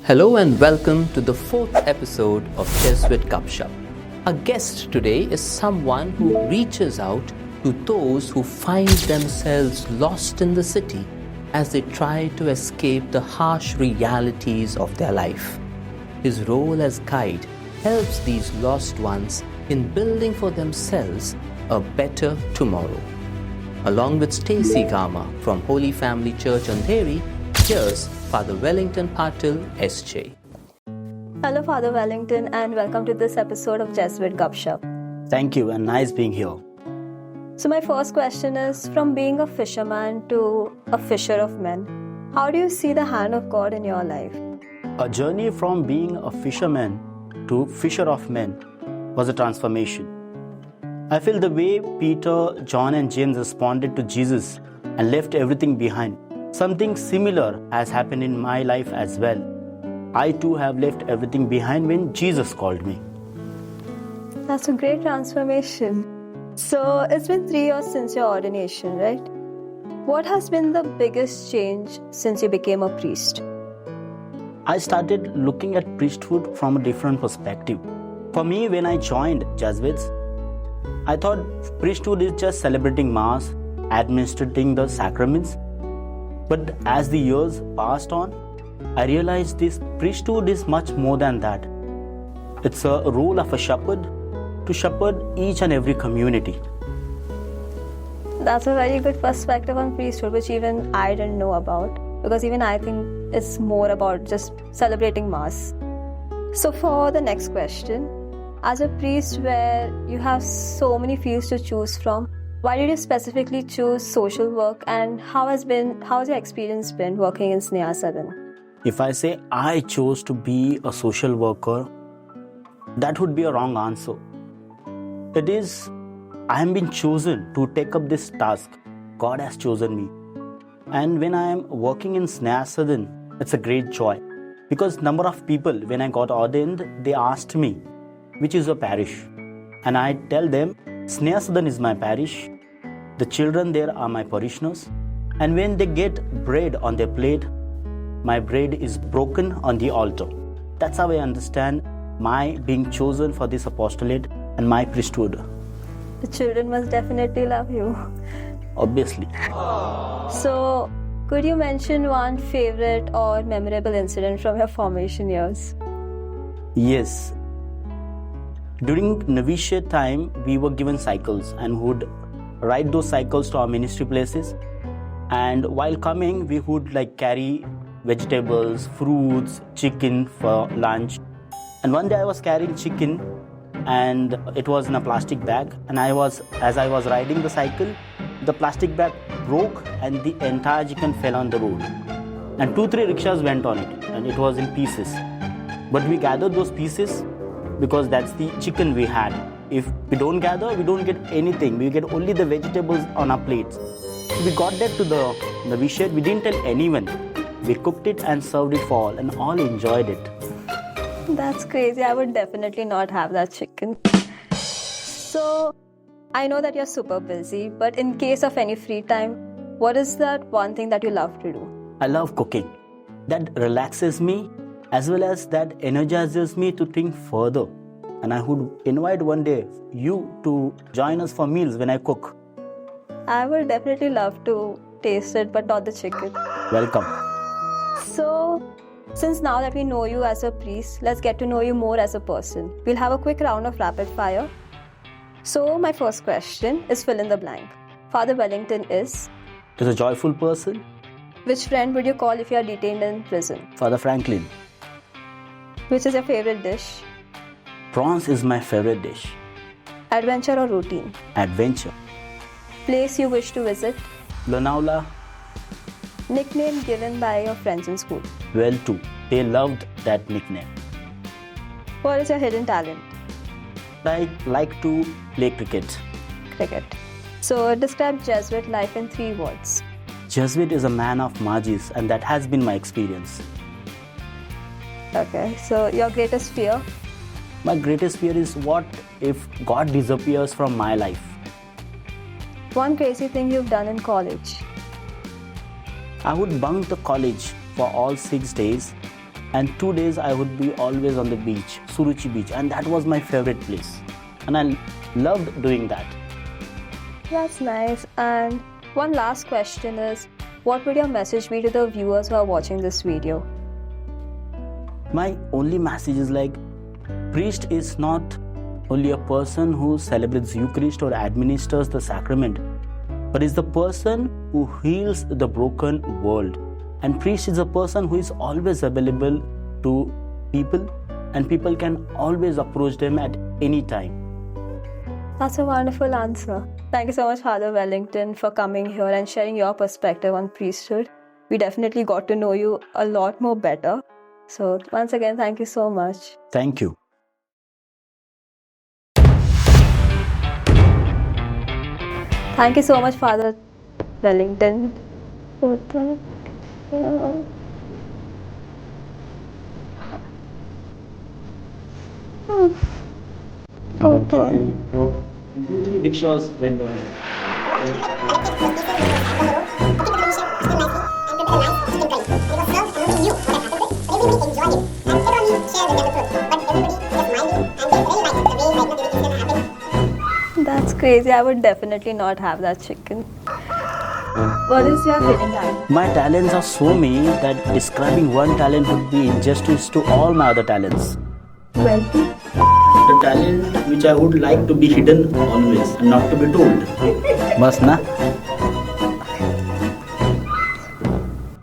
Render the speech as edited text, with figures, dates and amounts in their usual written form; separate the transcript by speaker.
Speaker 1: Hello and welcome to the fourth episode of Jesuit Gupshup. Our guest today is someone who reaches out to those who find themselves lost in the city as they try to escape the harsh realities of their life. His role as guide helps these lost ones in building for themselves a better tomorrow. Along with Stacey Gama from Holy Family Church, Andheri, here's Father Welington Patil SJ.
Speaker 2: Hello, Father Welington, and welcome to this episode of Jesuit Gupshup.
Speaker 3: Thank you, and nice being here.
Speaker 2: So my first question is, from being a fisherman to a fisher of men, how do you see the hand of God in your life?
Speaker 3: A journey from being a fisherman to fisher of men was a transformation. I feel the way Peter, John and James responded to Jesus and left everything behind. Something similar has happened in my life as well. I too have left everything behind when Jesus called me.
Speaker 2: That's a great transformation. So it's been 3 years since your ordination, right? What has been the biggest change since you became a priest?
Speaker 3: I started looking at priesthood from a different perspective. For me, when I joined Jesuits, I thought priesthood is just celebrating Mass, administering the sacraments. But as the years passed on, I realized this priesthood is much more than that. It's a role of a shepherd to shepherd each and every community.
Speaker 2: That's a very good perspective on priesthood, which even I didn't know about, because even I think it's more about just celebrating Mass. So for the next question, as a priest where you have so many fields to choose from, why did you specifically choose social work, and how has your experience been working in Snehasadan?
Speaker 3: If I say I chose to be a social worker, that would be a wrong answer. It is, I have been chosen to take up this task. God has chosen me. And when I am working in Snehasadan, it's a great joy. Because number of people, when I got ordained, they asked me, which is your parish? And I tell them, Snehasadan is my parish. The children there are my parishioners. And when they get bread on their plate, my bread is broken on the altar. That's how I understand my being chosen for this apostolate and my priesthood.
Speaker 2: The children must definitely love you.
Speaker 3: Obviously.
Speaker 2: So, could you mention one favorite or memorable incident from your formation years?
Speaker 3: Yes. During novitiate time, we were given cycles and would ride those cycles to our ministry places. And while coming, we would carry vegetables, fruits, chicken for lunch. And one day I was carrying chicken and it was in a plastic bag. And as I was riding the cycle, the plastic bag broke and the entire chicken fell on the road. And 2-3 rickshaws went on it and it was in pieces. But we gathered those pieces because that's the chicken we had. If we don't gather, we don't get anything. We get only the vegetables on our plates. So we got that to the novitiate. We didn't tell anyone. We cooked it and served it for all, and all enjoyed it.
Speaker 2: That's crazy. I would definitely not have that chicken. So, I know that you're super busy, but in case of any free time, what is that one thing that you love to do?
Speaker 3: I love cooking. That relaxes me, as well as that energizes me to think further. And I would invite one day you to join us for meals when I cook.
Speaker 2: I would definitely love to taste it, but not the chicken.
Speaker 3: Welcome.
Speaker 2: So, since now that we know you as a priest, let's get to know you more as a person. We'll have a quick round of rapid fire. So, my first question is fill in the blank. Father Welington is
Speaker 3: a joyful person.
Speaker 2: Which friend would you call if you are detained in prison?
Speaker 3: Father Franklin.
Speaker 2: Which is your favorite dish?
Speaker 3: Prawns is my favorite dish.
Speaker 2: Adventure or routine?
Speaker 3: Adventure.
Speaker 2: Place you wish to visit?
Speaker 3: Lonavala.
Speaker 2: Nickname given by your friends in school?
Speaker 3: Well too. They loved that nickname.
Speaker 2: What is your hidden talent?
Speaker 3: I like to play cricket.
Speaker 2: Cricket. So describe Jesuit life in 3 words.
Speaker 3: Jesuit is a man of magis, and that has been my experience.
Speaker 2: Okay, so your greatest fear?
Speaker 3: My greatest fear is what if God disappears from my life?
Speaker 2: One crazy thing you've done in college?
Speaker 3: I would bunk the college for all 6 days and 2 days I would be always on the beach, Suruchi beach, and that was my favorite place. And I loved doing that.
Speaker 2: That's nice. And one last question is, what would your message be to the viewers who are watching this video?
Speaker 3: My only message is like, priest is not only a person who celebrates Eucharist or administers the sacrament, but is the person who heals the broken world. And priest is a person who is always available to people, and people can always approach them at any time.
Speaker 2: That's a wonderful answer. Thank you so much, Father Welington, for coming here and sharing your perspective on priesthood. We definitely got to know you a lot more better. So once again, thank you so much.
Speaker 3: Thank you.
Speaker 2: Thank you so much, Father Welington.
Speaker 3: Rickshaws went on.
Speaker 2: That's crazy. I would definitely not have that chicken. What is your hidden talent?
Speaker 3: My talents are so many that describing one talent would be injustice to all my other talents.
Speaker 2: Well,
Speaker 3: The talent which I would like to be hidden always and not to be told. Bas na?